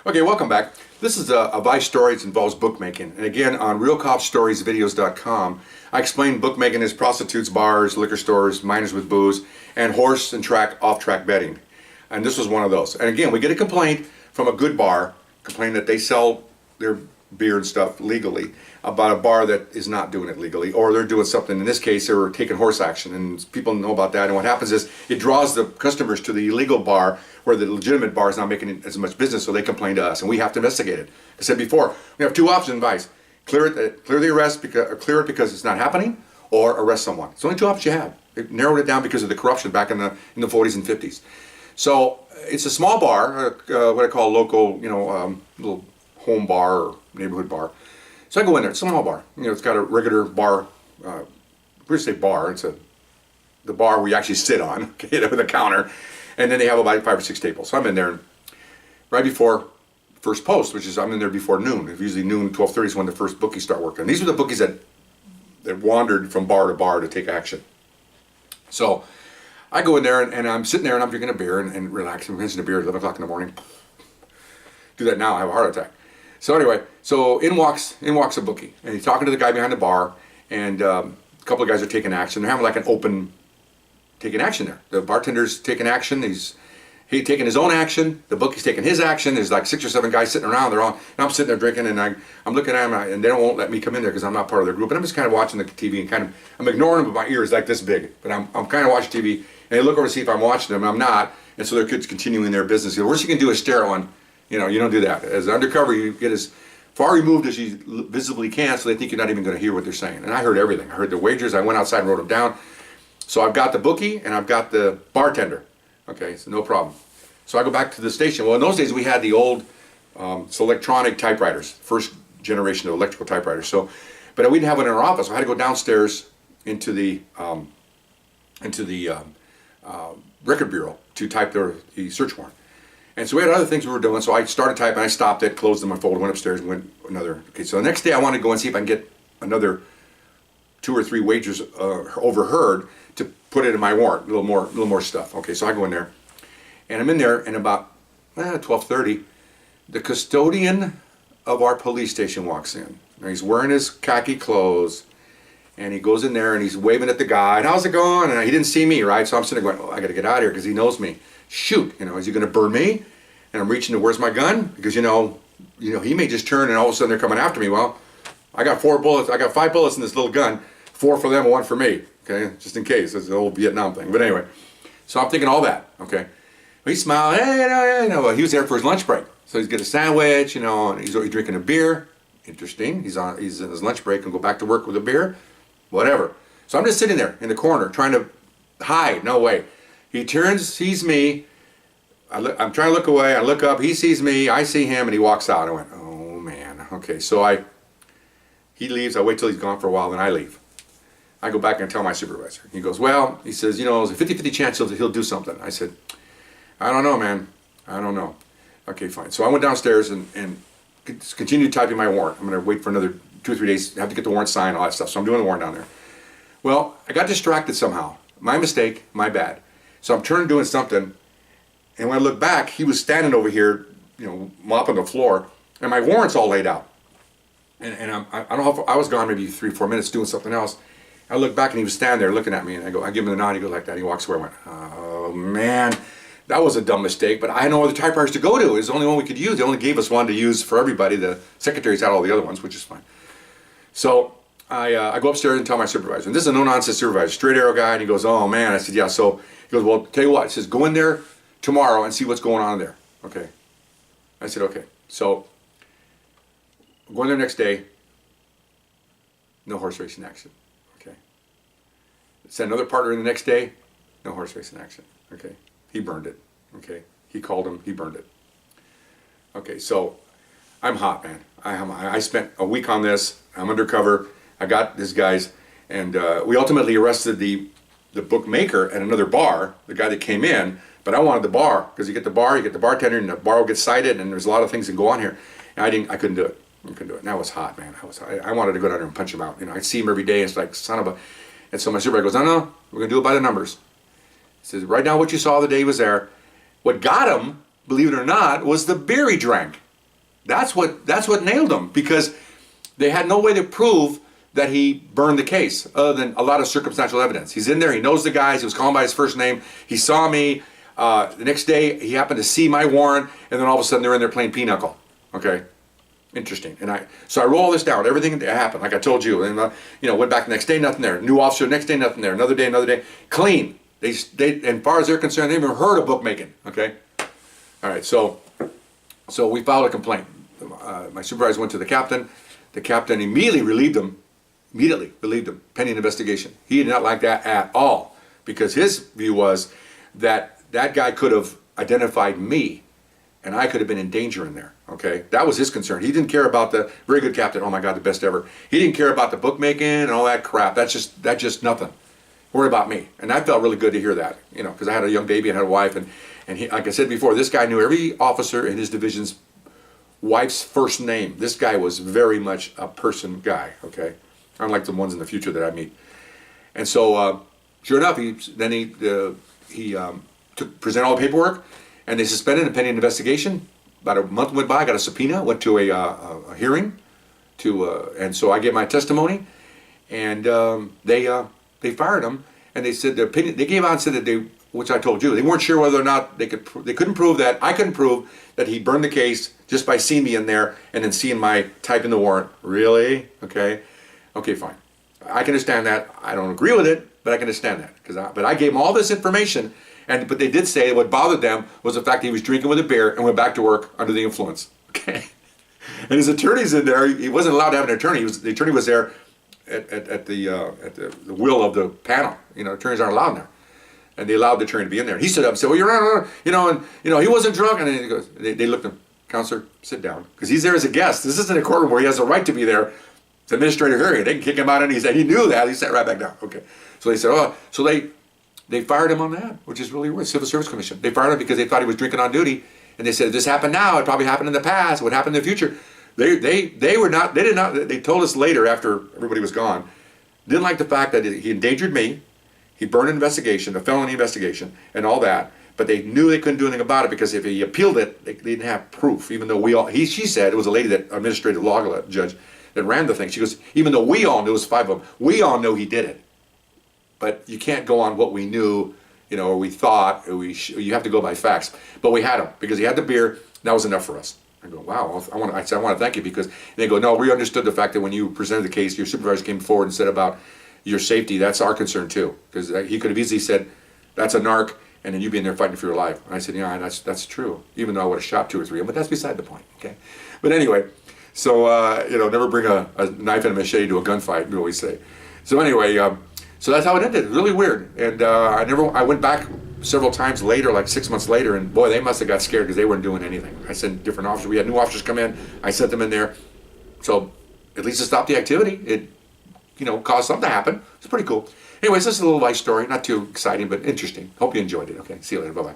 Okay, welcome back. This is a Vice story that involves bookmaking. And again, on realcopstoriesvideos.com, I explain bookmaking as prostitutes, bars, liquor stores, minors with booze, and horse and off-track betting. And this was one of those. And again, we get a complaint from a good bar, complaining that they sell their beer and stuff legally, about a bar that is not doing it legally, or they're doing something. In this case, they were taking horse action, and people know about that. And what happens is it draws the customers to the illegal bar, where the legitimate bar is not making as much business, so they complain to us, and we have to investigate it. I said before, we have two options in Vice: clear the arrest, clear it because it's not happening, or arrest someone. It's only two options you have. They narrowed it down because of the corruption back in the 40s and 50s. So it's a small bar, what I call a local, little home bar or neighborhood bar. So I go in there. It's a small bar. It's got a regular bar. We say bar. It's the bar we actually sit on, okay, with a counter, and then they have about 5 or 6 tables. So I'm in there right before first post, which is I'm in there before noon. Usually noon, 12:30 is when the first bookies start working. These are the bookies that wandered from bar to bar to take action. So I go in there and I'm sitting there and I'm drinking a beer and relaxing. I'm drinking a beer at 11 o'clock in the morning. Do that now, I have a heart attack. So anyway, in walks a bookie, and he's talking to the guy behind the bar, and a couple of guys are taking action. They're having like an open taking action there. The bartender's taking action. He's taking his own action. The bookie's taking his action. There's like 6 or 7 guys sitting around. And I'm sitting there drinking, and I'm looking at them, and they won't let me come in there because I'm not part of their group. And I'm just kind of watching the TV and I'm ignoring them, but my ears like this big. But I'm kind of watching TV, and they look over to see if I'm watching them, and I'm not. And so their kids continuing their business. The worst you can do is stare at one. You don't do that. As undercover, you get as far removed as you visibly can, so they think you're not even going to hear what they're saying. And I heard everything. I heard the wagers. I went outside and wrote them down. So I've got the bookie and I've got the bartender. Okay, so no problem. So I go back to the station. Well, in those days we had the old electronic typewriters, first generation of electrical typewriters. But we didn't have one in our office. So I had to go downstairs into the record bureau to type the search warrant. And so we had other things we were doing, so I started typing, I stopped it, closed them, I folded, went upstairs and went another. Okay, so the next day I wanted to go and see if I can get another 2 or 3 wagers overheard to put it in my warrant, a little more stuff. Okay, so I go in there, and I'm in there, and about 12:30, the custodian of our police station walks in. And he's wearing his khaki clothes, and he goes in there and he's waving at the guy, and how's it going? And he didn't see me, right? So I'm sitting there going, I got to get out of here because he knows me. Shoot, is he going to burn me? And I'm reaching to, where's my gun? Because he may just turn and all of a sudden they're coming after me. Well, I got 4 bullets. I got 5 bullets in this little gun, 4 for them and 1 for me. Okay, just in case. It's the old Vietnam thing. But anyway, so I'm thinking all that. Okay, he smiled. Hey, Well, he was there for his lunch break, so he's got a sandwich, and he's drinking a beer. Interesting. He's in his lunch break and go back to work with a beer. Whatever. So I'm just sitting there in the corner trying to hide. No way. He turns, sees me. I'm trying to look away. I look up. He sees me. I see him, and he walks out. I went, oh man. Okay, so he leaves. I wait till he's gone for a while, then I leave. I go back and tell my supervisor. He goes, well, he says, there's a 50-50 chance he'll do something. I said, I don't know, man. I don't know. Okay, fine. So I went downstairs and continued typing my warrant. I'm going to wait for another 2 or 3 days. I have to get the warrant signed, all that stuff. So I'm doing the warrant down there. Well, I got distracted somehow. My mistake, my bad. So I'm turning doing something, and when I look back, he was standing over here, mopping the floor, and my warrant's all laid out. And I don't know if I was gone maybe 3 or 4 minutes doing something else. I look back and he was standing there looking at me, and I give him the nod. He goes like that. He walks away. I went, oh man, that was a dumb mistake. But I had no other typewriters to go to. It was the only one we could use. They only gave us one to use for everybody. The secretaries had all the other ones, which is fine. So I go upstairs and tell my supervisor. And this is a no-nonsense supervisor, straight arrow guy. And he goes, oh man. I said, yeah. So he goes, well, tell you what. He says, go in there tomorrow and see what's going on there. Okay. I said, okay. So I'm going there next day. No horse racing action. Okay. Sent another partner in the next day. No horse racing action. Okay. He burned it. Okay. He called him. He burned it. Okay. So I'm hot, man. I spent a week on this. I'm undercover. I got these guys, and we ultimately arrested the bookmaker at another bar, the guy that came in. But I wanted the bar, because you get the bar, you get the bartender, and the bar will get cited, and there's a lot of things that go on here. And I couldn't do it. And I was hot, man. I wanted to go down there and punch him out. I'd see him every day. It's like, son of a... And so my supervisor goes, no, we're going to do it by the numbers. He says, right now what you saw the day he was there, what got him, believe it or not, was the beer he drank. That's what nailed him, because they had no way to prove that he burned the case other than a lot of circumstantial evidence. He's in there, he knows the guys, he was calling by his first name, he saw me. The next day he happened to see my warrant, and then all of a sudden they're in there playing pinochle. Okay, interesting. And so I roll all this down, everything that happened, like I told you, and went back the next day, nothing there. New officer, next day, nothing there. Another day, clean. They, as far as they're concerned, they never heard of bookmaking. Okay, all right. So we filed a complaint. My supervisor went to the captain. The captain immediately relieved him, pending investigation. He did not like that at all, because his view was that that guy could have identified me, and I could have been in danger in there. Okay, that was his concern. He didn't care about the very good captain. Oh my God, the best ever. He didn't care about the bookmaking and all that crap. That's just nothing. Worry about me, and I felt really good to hear that. Because I had a young baby and had a wife, and he, like I said before, this guy knew every officer in his division's wife's first name. This guy was very much a person guy. Okay, unlike the ones in the future that I meet. And so, sure enough, he presented all the paperwork, and they suspended him pending investigation. About a month went by, I got a subpoena, went to a hearing, and so I gave my testimony, and they fired him, and they said their opinion. They gave out and said that which I told you, they weren't sure whether or not they couldn't prove that. I couldn't prove that he burned the case just by seeing me in there and then seeing my type in the warrant. Really? Okay, fine. I can understand that. I don't agree with it, but I can understand that but I gave them all this information. But they did say what bothered them was the fact that he was drinking with a beer and went back to work under the influence. Okay, and his attorney's in there. He wasn't allowed to have an attorney. The attorney was there at the will of the panel. Attorneys aren't allowed there, and they allowed the attorney to be in there. He stood up and said, "Well, Your Honor, he wasn't drunk." And then he goes, they looked at him, "Counselor, sit down," because he's there as a guest. This isn't a courtroom where he has a right to be there. It's an administrative hearing. They can kick him out, and he knew that. He sat right back down. Okay, so they said, "Oh," so they fired him on that, which is really weird. Civil Service Commission. They fired him because they thought he was drinking on duty, and they said, if this happened now, it probably happened in the past. What happened in the future? They were not. They did not. They told us later, after everybody was gone, didn't like the fact that he endangered me, he burned an investigation, a felony investigation, and all that. But they knew they couldn't do anything about it, because if he appealed it, they didn't have proof. Even though she said, it was a lady, that administrative law judge that ran the thing. She goes, even though we all knew, it was 5 of them, we all know he did it. But you can't go on what we knew, or we thought, or you have to go by facts. But we had him, because he had the beer. That was enough for us. I go, wow. I want to thank you, because they go, no, we understood the fact that when you presented the case, your supervisor came forward and said about your safety. That's our concern too, because he could have easily said, that's a narc, and then you'd be in there fighting for your life. And I said, yeah, that's true. Even though I would have shot 2 or 3 of them, but that's beside the point. Okay. But anyway, so never bring a knife and a machete to a gunfight, we always say. So anyway. So that's how it ended. Really weird. And I went back several times later, like 6 months later, and boy, they must have got scared, because they weren't doing anything. I sent different officers. We had new officers come in. I sent them in there. So at least to stop the activity, it caused something to happen. It's pretty cool. Anyways, this is a little life story. Not too exciting, but interesting. Hope you enjoyed it. Okay, see you later. Bye-bye.